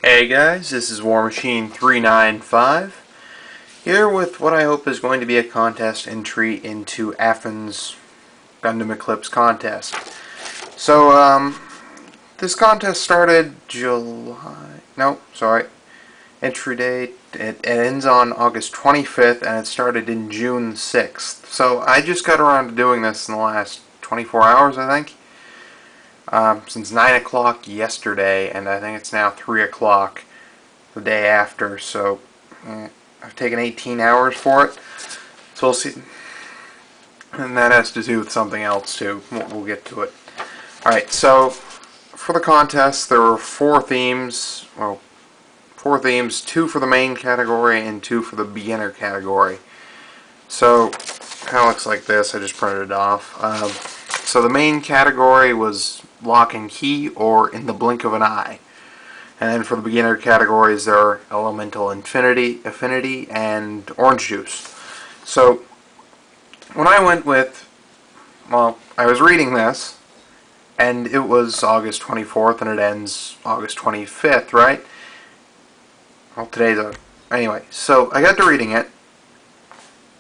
Hey guys, this is War Machine 395 here with what I hope is going to be a contest entry into Affun's Gundam Eclipse contest. So, this contest started entry date, it ends on August 25th and it started in June 6th. So I just got around to doing this in the last 24 hours, I think. Since 9 o'clock yesterday, and I think it's now 3 o'clock the day after, so I've taken 18 hours for it. So we'll see. And that has to do with something else too. We'll get to it. Alright, so for the contest there were four themes, 2 for the main category and 2 for the beginner category. So kind of looks like this. I just printed it off. So the main category was lock and key or in the blink of an eye. And then for the beginner categories there are elemental affinity and orange juice. So when I went with, I was reading this and it was August 24th and it ends August 25th, right? Well, anyway, so I got to reading it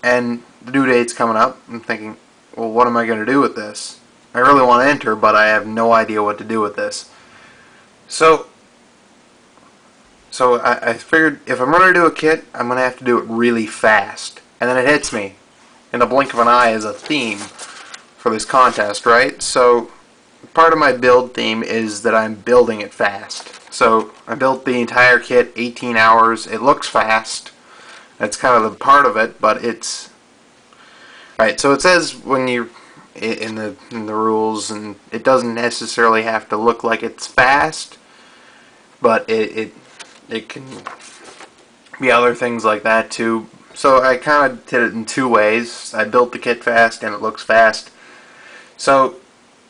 and the due date's coming up. I'm thinking, well, what am I going to do with this? I really want to enter, but I have no idea what to do with this. So I figured if I'm going to do a kit, I'm going to have to do it really fast. And then it hits me. In the blink of an eye is a theme for this contest, right? So part of my build theme is that I'm building it fast. So I built the entire kit, 18 hours. It looks fast. That's kind of the part of it, but it's... Right, so it says when you... in the rules, and it doesn't necessarily have to look like it's fast, but it can be other things like that too. So I kind of did it in 2 ways. I built the kit fast and it looks fast. So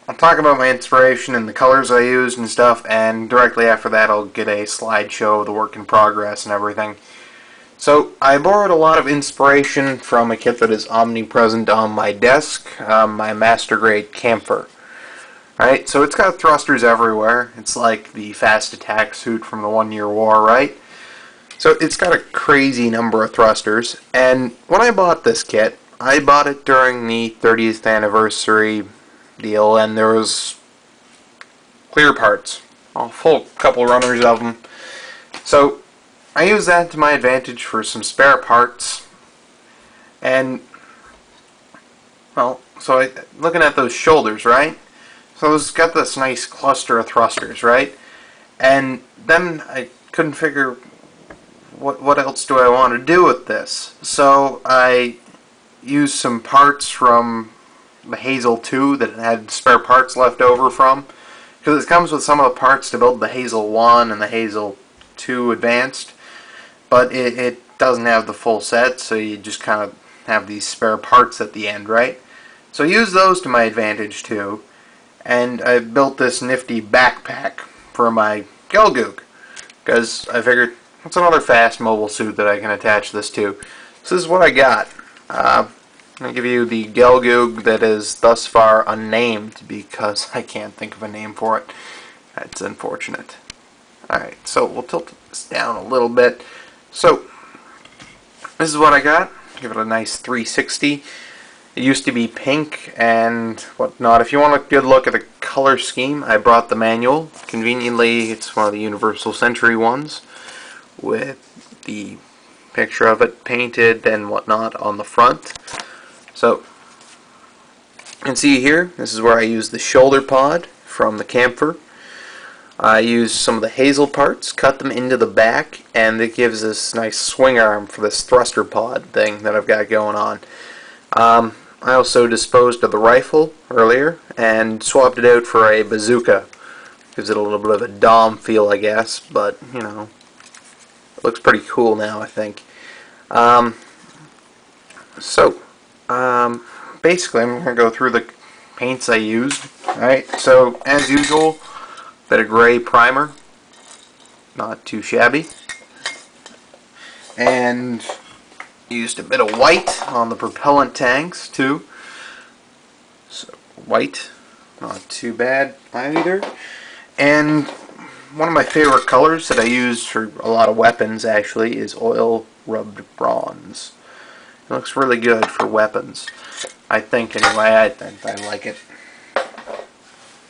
I'll talk about my inspiration and the colors I used and stuff, and directly after that I'll get a slideshow of the work in progress and everything. So I borrowed a lot of inspiration from a kit that is omnipresent on my desk, my Master Grade Camphor. Right, so it's got thrusters everywhere. It's like the fast attack suit from the 1-year war, right? So it's got a crazy number of thrusters. And when I bought this kit, I bought it during the 30th anniversary deal, and there was clear parts, a full couple runners of them. So I used that to my advantage for some spare parts, and, well, so looking at those shoulders, right? So it's got this nice cluster of thrusters, right? And then I couldn't figure what else do I want to do with this. So I used some parts from the Hazel 2 that had spare parts left over from, because it comes with some of the parts to build the Hazel 1 and the Hazel 2 Advanced. But it doesn't have the full set, so you just kind of have these spare parts at the end, right? So I use those to my advantage too, and I built this nifty backpack for my Gelgoog, because I figured, what's another fast mobile suit that I can attach this to? So this is what I got. I'm going to give you the Gelgoog that is thus far unnamed, because I can't think of a name for it. That's unfortunate. Alright, so we'll tilt this down a little bit. So, this is what I got. Give it a nice 360. It used to be pink and whatnot. If you want a good look at the color scheme, I brought the manual. Conveniently, it's one of the Universal Century ones with the picture of it painted and whatnot on the front. So, you can see here, this is where I use the shoulder pod from the Camphor. I used some of the Hazel parts, cut them into the back, and it gives this nice swing arm for this thruster pod thing that I've got going on. I also disposed of the rifle earlier and swapped it out for a bazooka. Gives it a little bit of a Dom feel, I guess, but, you know, it looks pretty cool now, I think. Basically, I'm going to go through the paints I used. Alright, so, as usual, bit of gray primer, not too shabby, and used a bit of white on the propellant tanks too. So white, not too bad either. And one of my favorite colors that I use for a lot of weapons actually is oil rubbed bronze. It looks really good for weapons. I think anyway. I think I like it.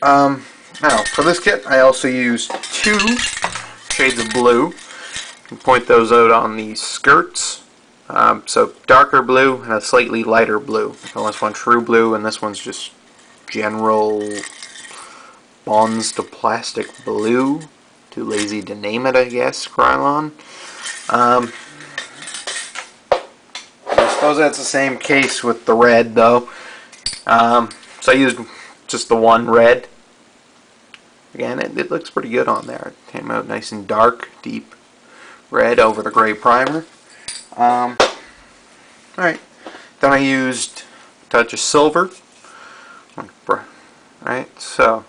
Now for this kit I also used 2 shades of blue. You can point those out on the skirts. So darker blue and a slightly lighter blue. This one's true blue and this one's just general bonds to plastic blue. Too lazy to name it, I guess. Krylon. I suppose that's the same case with the red, though. So I used just the one red. Again, it looks pretty good on there. It came out nice and dark, deep red over the gray primer. Alright, then I used a touch of silver. Alright, so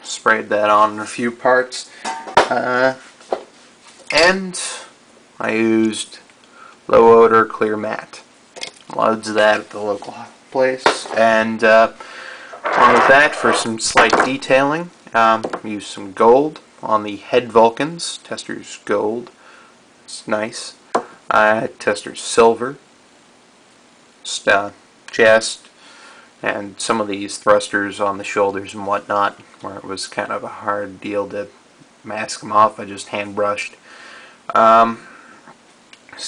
sprayed that on in a few parts. And I used low odor clear matte. Loads of that at the local place. And along with that, for some slight detailing, used some gold on the head Vulcans. Testor's gold. It's nice. Testor's silver. Chest. And some of these thrusters on the shoulders and whatnot, where it was kind of a hard deal to mask them off. I just hand brushed. So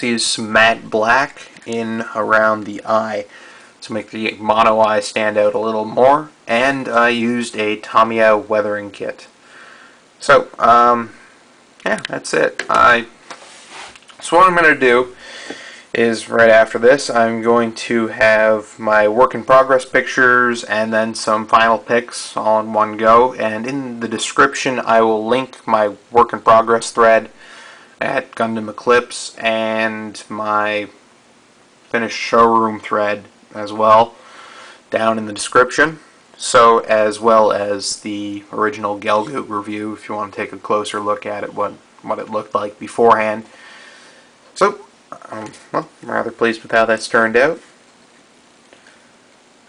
use some matte black in around the eye to make the mono eye stand out a little more. And I used a Tamiya weathering kit. So, yeah, that's it. So what I'm going to do is right after this I'm going to have my work in progress pictures and then some final pics all in one go, and in the description I will link my work in progress thread at Gundam Eclipse and my finished showroom thread as well down in the description, so as well as the original Gelgoog review if you want to take a closer look at it, what it looked like beforehand. So well, I'm rather pleased with how that's turned out.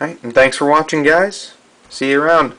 Alright, and thanks for watching, guys. See you around.